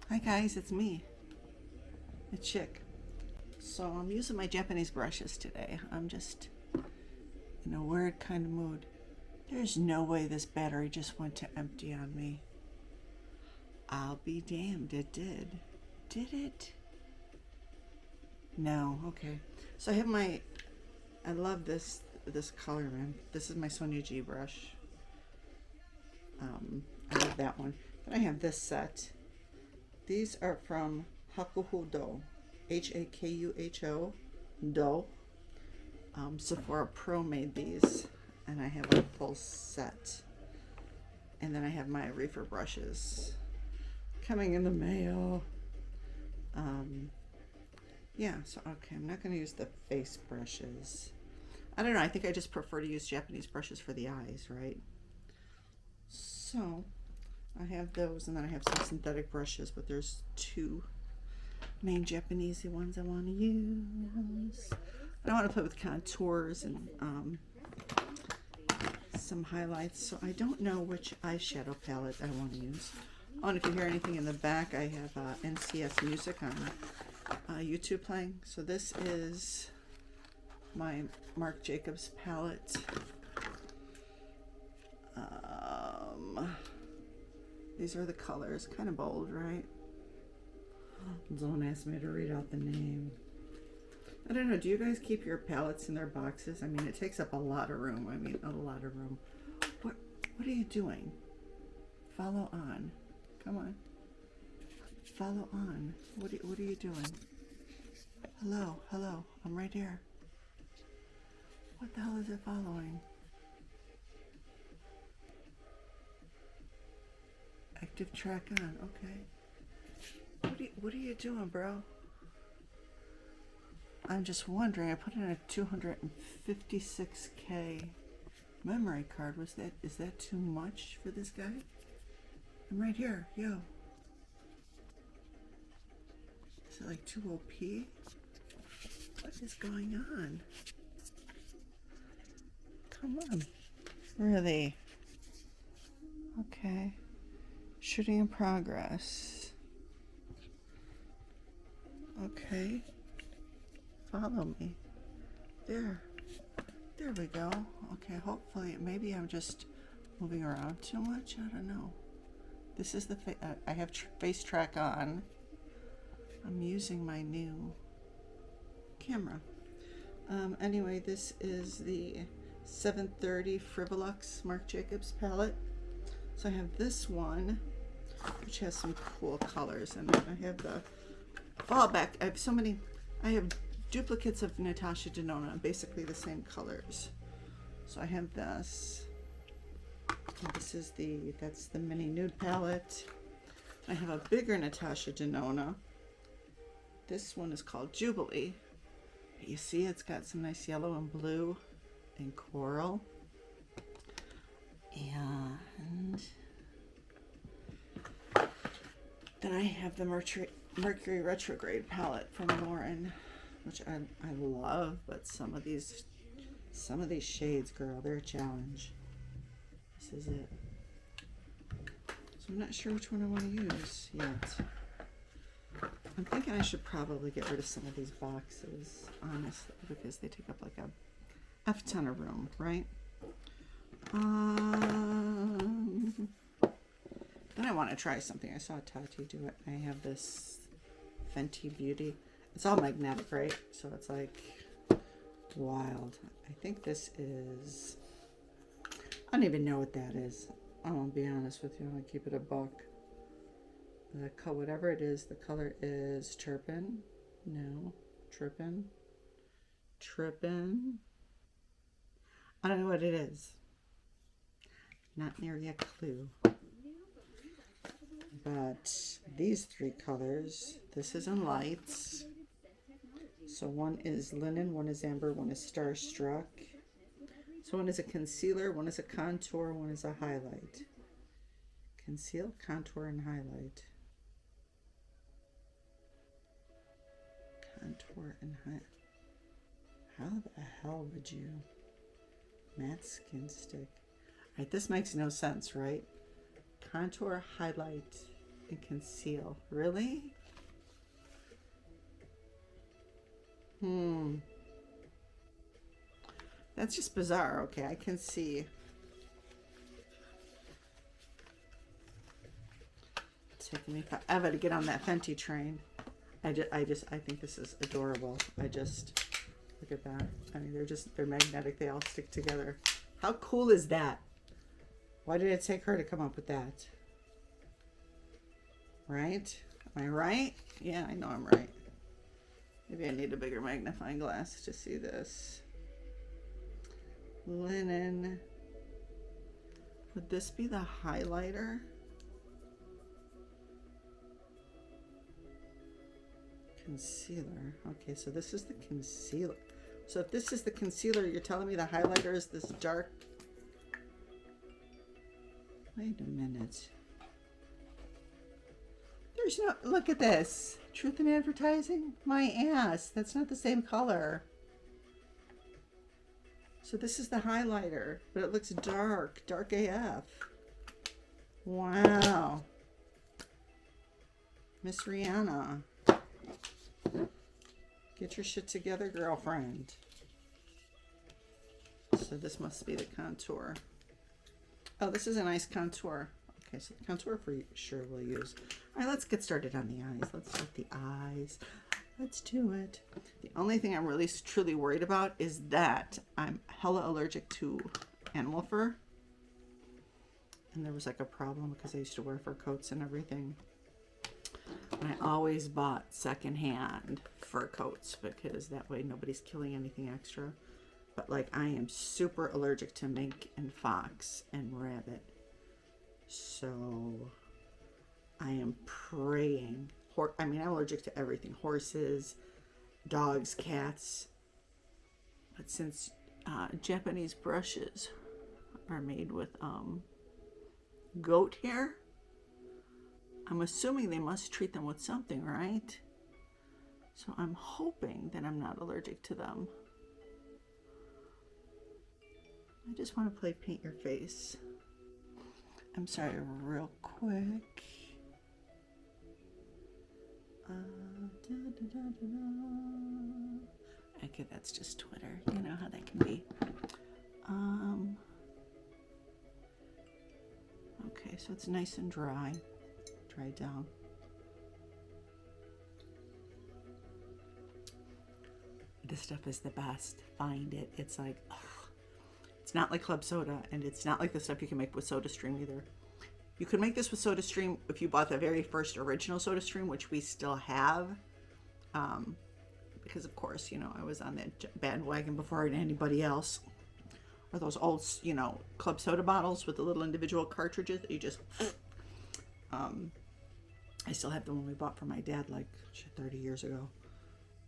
Hi guys, it's me, a chick. So I'm using my Japanese brushes today. I'm just in a weird kind of mood. There's no way this battery just went to empty on me. I'll be damned, it did. Did it? No, okay. So I love this color, man. This is my Sonia G brush. I love that one. Then I have this set. These are from Hakuho-Do, Hakuho, Do. Sephora Pro made these, and I have a full set. And then I have my reefer brushes coming in the mail. Yeah, so okay, I'm not going to use the face brushes. I don't know, I think I just prefer to use Japanese brushes for the eyes, right? So I have those, and then I have some synthetic brushes, but there's two main Japanese ones I want to use. I want to play with contours and some highlights, so I don't know which eyeshadow palette I want to use. Oh, and if you hear anything in the back, I have NCS music on YouTube playing. So this is my Marc Jacobs palette. These are the colors, kind of bold, right? Don't ask me to read out the name. I don't know, do you guys keep your palettes in their boxes? I mean, it takes up a lot of room. I mean, a lot of room. What are you doing? Follow on. Come on. Follow on. What are you doing? Hello, I'm right here. What the hell is it following? Active track on, okay. What are you doing, bro? I'm just wondering, I put in a 256K memory card. Is that too much for this guy? I'm right here, yo. Is it like too OP? What is going on? Come on. Really? Okay. Shooting in progress. Okay. Follow me. There we go. Okay, hopefully, maybe I'm just moving around too much. I don't know. This is the I have face track on. I'm using my new camera. Anyway, this is the 730 Frivolux Marc Jacobs palette. So I have this one, which has some cool colors, and I have the fallback. I have duplicates of Natasha Denona, basically the same colors. So I have this. And this is that's the mini nude palette. I have a bigger Natasha Denona. This one is called Jubilee. You see, it's got some nice yellow and blue and coral. And then I have the Mercury Retrograde palette from Lauren, which I love, but some of these shades, girl, they're a challenge. This is it. So I'm not sure which one I want to use yet. I'm thinking I should probably get rid of some of these boxes, honestly, because they take up like a F-ton of room, right? Then I want to try something. I saw Tati do it. I have this Fenty Beauty. It's all magnetic, right? So it's like wild. I think this is, I don't even know what that is. I won't be honest with you. I'm going to keep it a buck. Whatever it is, the color is Turpin. No, Trippin. I don't know what it is. Not nearly a clue. But these three colors, this is in lights. So one is linen, one is amber, one is starstruck. So one is a concealer, one is a contour, one is a highlight. Conceal, contour, and highlight. Contour and highlight. How the hell would you? Matte skin stick. All right, this makes no sense, right? Contour, highlight, and conceal. Really? That's just bizarre. Okay, I can see. It's taking me forever to get on that Fenty train. I think this is adorable. Look at that. I mean, they're magnetic. They all stick together. How cool is that? Why did it take her to come up with that? Right? Am I right? Yeah, I know I'm right. Maybe I need a bigger magnifying glass to see this. Linen. Would this be the highlighter? Concealer. Okay, so this is the concealer. So if this is the concealer, you're telling me the highlighter is this dark. Wait a minute. There's no, look at this. Truth in advertising? My ass. That's not the same color. So this is the highlighter, but it looks dark. Dark AF. Wow. Miss Rihanna. Get your shit together, girlfriend. So this must be the contour. Oh, this is a nice contour. Okay, so the contour for sure we'll use. All right, let's get started on the eyes. Let's start the eyes. Let's do it. The only thing I'm really truly worried about is that I'm hella allergic to animal fur. And there was like a problem because I used to wear fur coats and everything. And I always bought secondhand fur coats because that way nobody's killing anything extra. But like I am super allergic to mink and fox and rabbit. So I am praying. I'm allergic to everything. Horses, dogs, cats. But since Japanese brushes are made with goat hair, I'm assuming they must treat them with something, right? So I'm hoping that I'm not allergic to them. I just want to play paint your face. I'm sorry, real quick. Okay, that's just Twitter. You know how that can be. Okay, so it's nice and dry. Dry down. This stuff is the best. Find it. It's like, ugh. It's not like club soda, and it's not like the stuff you can make with SodaStream either. You could make this with SodaStream if you bought the very first original SodaStream, which we still have. Because of course, you know, I was on that bandwagon before anybody else. Or those old, you know, club soda bottles with the little individual cartridges that you just... I still have the one we bought for my dad like 30 years ago.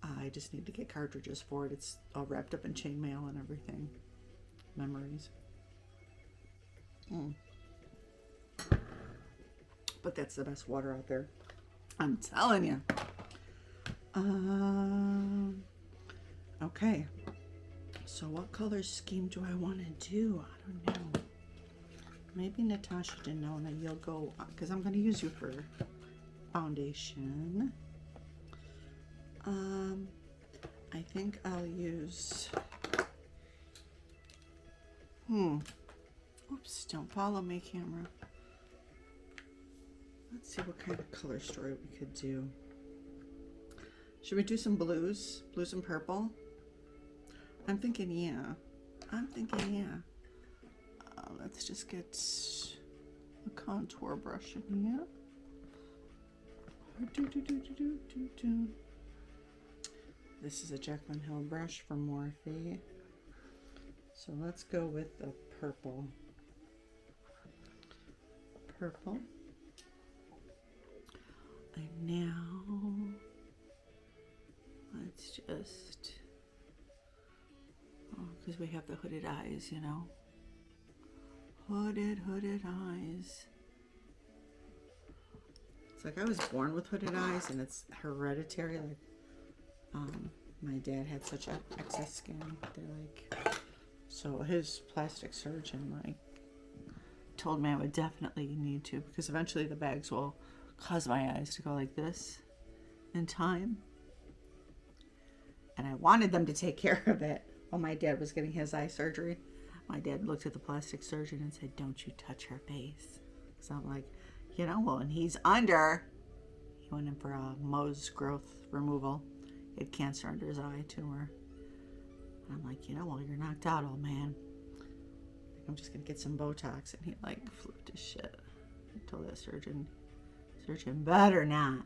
I just need to get cartridges for it. It's all wrapped up in chainmail and everything. Memories. But that's the best water out there. I'm telling you. Okay. So what color scheme do I want to do? I don't know. Maybe Natasha Denona, you'll go, because I'm going to use you for foundation. I think I'll use... Oops, don't follow me, camera. Let's see what kind of color story we could do. Should we do some blues? Blues and purple? I'm thinking, yeah. Let's just get a contour brush in here. This is a Jaclyn Hill brush from Morphe. So let's go with the purple. And now let's just, because we have the hooded eyes, you know. Hooded eyes. It's like I was born with hooded eyes and it's hereditary. Like, my dad had such excess skin. They're like, so his plastic surgeon like told me I would definitely need to, because eventually the bags will cause my eyes to go like this in time. And I wanted them to take care of it while my dad was getting his eye surgery. My dad looked at the plastic surgeon and said, "Don't you touch her face." So I'm like, well, and he's under. He went in for a Mohs growth removal. He had cancer under his eye, tumor. And I'm like, well, you're knocked out, old man. I'm just going to get some Botox. And he like flipped his shit. I told that surgeon better not.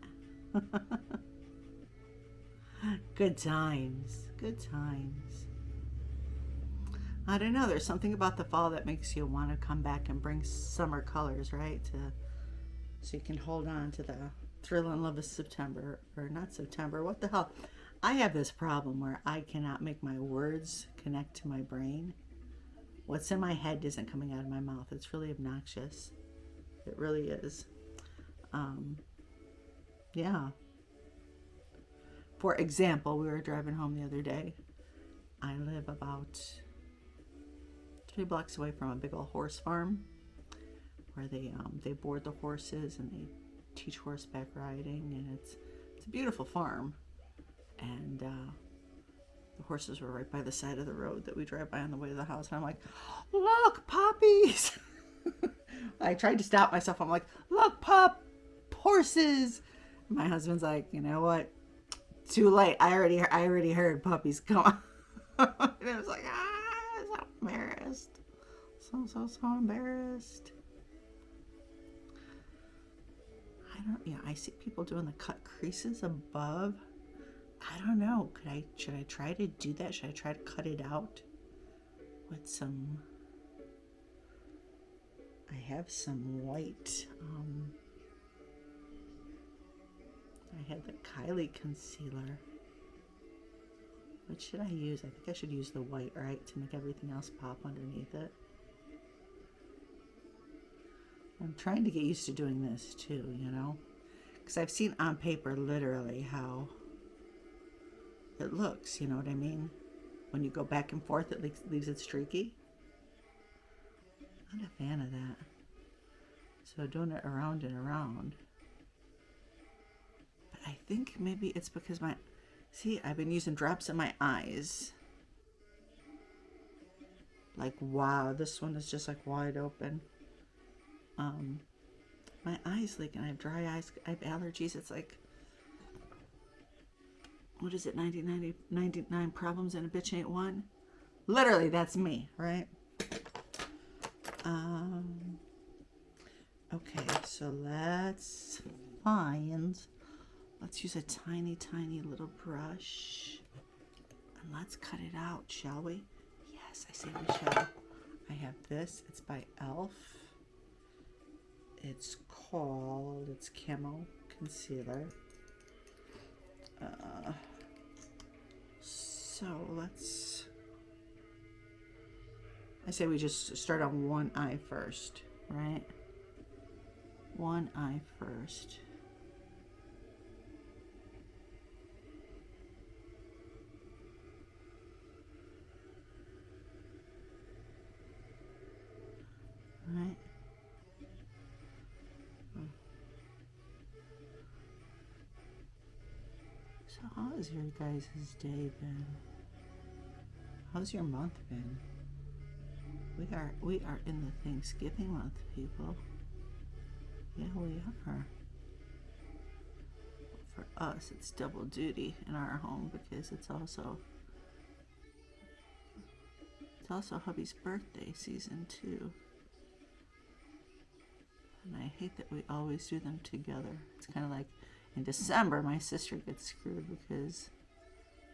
Good times. Good times. I don't know. There's something about the fall that makes you want to come back and bring summer colors, right? So you can hold on to the thrill and love of September. Or not September. What the hell? I have this problem where I cannot make my words connect to my brain. What's in my head isn't coming out of my mouth. It's really obnoxious. It really is. Yeah. For example, we were driving home the other day. I live about 3 blocks away from a big old horse farm where they board the horses and they teach horseback riding, and it's a beautiful farm. And the horses were right by the side of the road that we drive by on the way to the house. And I'm like, "Look, puppies!" I tried to stop myself. I'm like, "Look, horses!" And my husband's like, "You know what? Too late. I already heard puppies come on." And I was like, I'm so embarrassed. So embarrassed. I see people doing the cut creases above. I don't know. Should I try to do that? Should I try to cut it out with some? I have some white. I had the Kylie concealer. What should I use? I think I should use the white, right, to make everything else pop underneath it. I'm trying to get used to doing this too, because I've seen on paper literally how it looks, you know what I mean? When you go back and forth, it leaves it streaky. Not a fan of that. So doing it around and around. But I think maybe it's because I've been using drops in my eyes. Like, wow, this one is just like wide open. My eyes leak and I have dry eyes. I have allergies. It's like, what is it? 99 problems and a bitch ain't one. Literally, that's me, right? Okay, so let's use a tiny little brush and let's cut it out, shall we? Yes, I say we shall. I have this. It's by e.l.f. It's Camo Concealer. So I say we just start on one eye first, right? One eye first. Right? So how has your guys' day been? How's your month been? We are in the Thanksgiving month, people. Yeah, we are. For us, it's double duty in our home because it's also hubby's birthday season too. And I hate that we always do them together. It's kind of like in December, my sister gets screwed because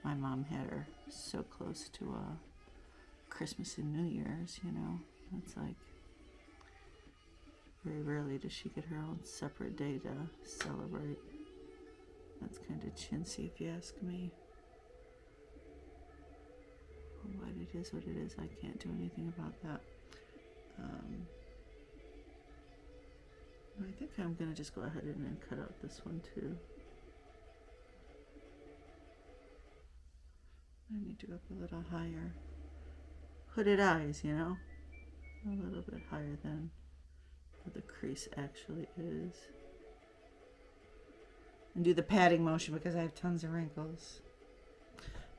my mom had her so close to Christmas and New Year's, It's like very rarely does she get her own separate day to celebrate. That's kind of chintzy if you ask me. But it is what it is. I can't do anything about that. I think I'm going to just go ahead and cut out this one too. I need to go up a little higher. Hooded eyes, a little bit higher than what the crease actually is. and do the patting motion because I have tons of wrinkles.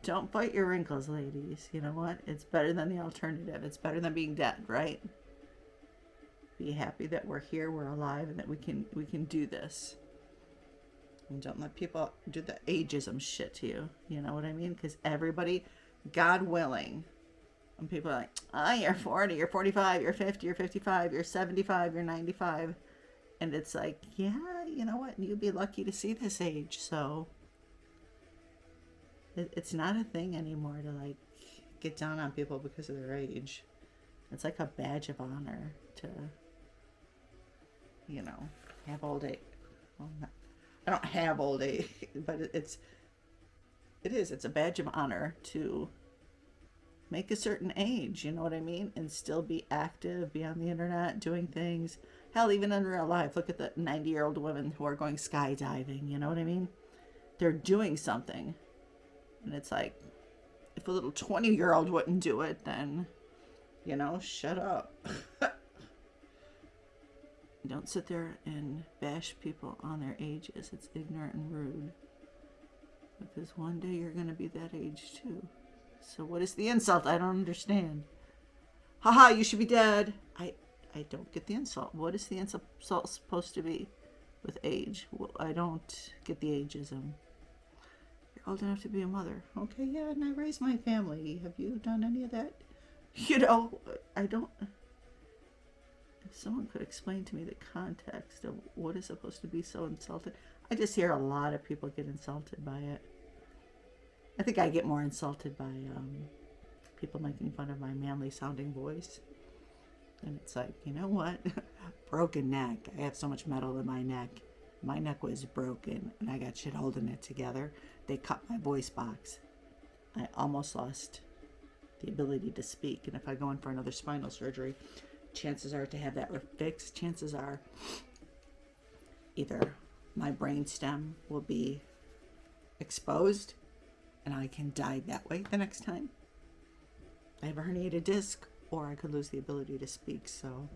Don't fight your wrinkles, ladies. You know what? It's better than the alternative. It's better than being dead, right? Be happy that we're here, we're alive, and that we can do this. And don't let people do the ageism shit to you. You know what I mean? Because everybody, God willing, when people are like, oh, you're 40, you're 45, you're 50, you're 55, you're 75, you're 95. And it's like, yeah, you know what? You'd be lucky to see this age. So it's not a thing anymore to like get down on people because of their age. It's like a badge of honor to, you know, have old age. Well, I don't have old age, but it's a badge of honor to make a certain age, you know what I mean? And still be active, be on the internet, doing things. Hell, even in real life, look at the 90-year-old women who are going skydiving, you know what I mean? They're doing something. And it's like, if a little 20-year-old wouldn't do it, then, you know, shut up. Don't sit there and bash people on their ages. It's ignorant and rude. Because one day you're going to be that age too. So what is the insult? I don't understand. Haha, you should be dead. I don't get the insult. What is the insult supposed to be with age? Well, I don't get the ageism. You're old enough to be a mother. Okay, yeah, and I raised my family. Have you done any of that? You know, I don't... If someone could explain to me the context of what is supposed to be so insulted. I just hear a lot of people get insulted by it. I think I get more insulted by people making fun of my manly sounding voice. And it's like, you know what? Broken neck. I have so much metal in my neck. My neck was broken and I got shit holding it together. They cut my voice box. I almost lost the ability to speak. And if I go in for another spinal surgery, chances are to have that fixed, chances are either my brain stem will be exposed and I can die that way the next time. I have a herniated disc, or I could lose the ability to speak. So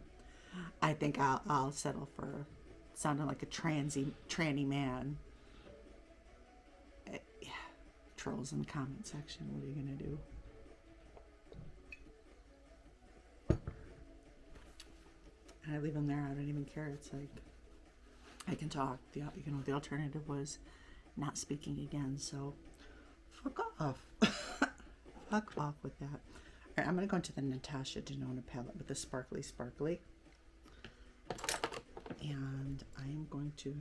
I think I'll settle for sounding like a tranny man. Yeah. Trolls in the comment section, what are you gonna do? And I leave them there. I don't even care. It's like, I can talk. The alternative was not speaking again. So fuck off. Fuck off with that. All right, I'm going to go into the Natasha Denona palette with the sparkly. And I'm going to,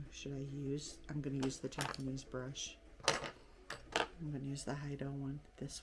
I'm going to use the Japanese brush. I'm going to use the Hakuho-Do one, this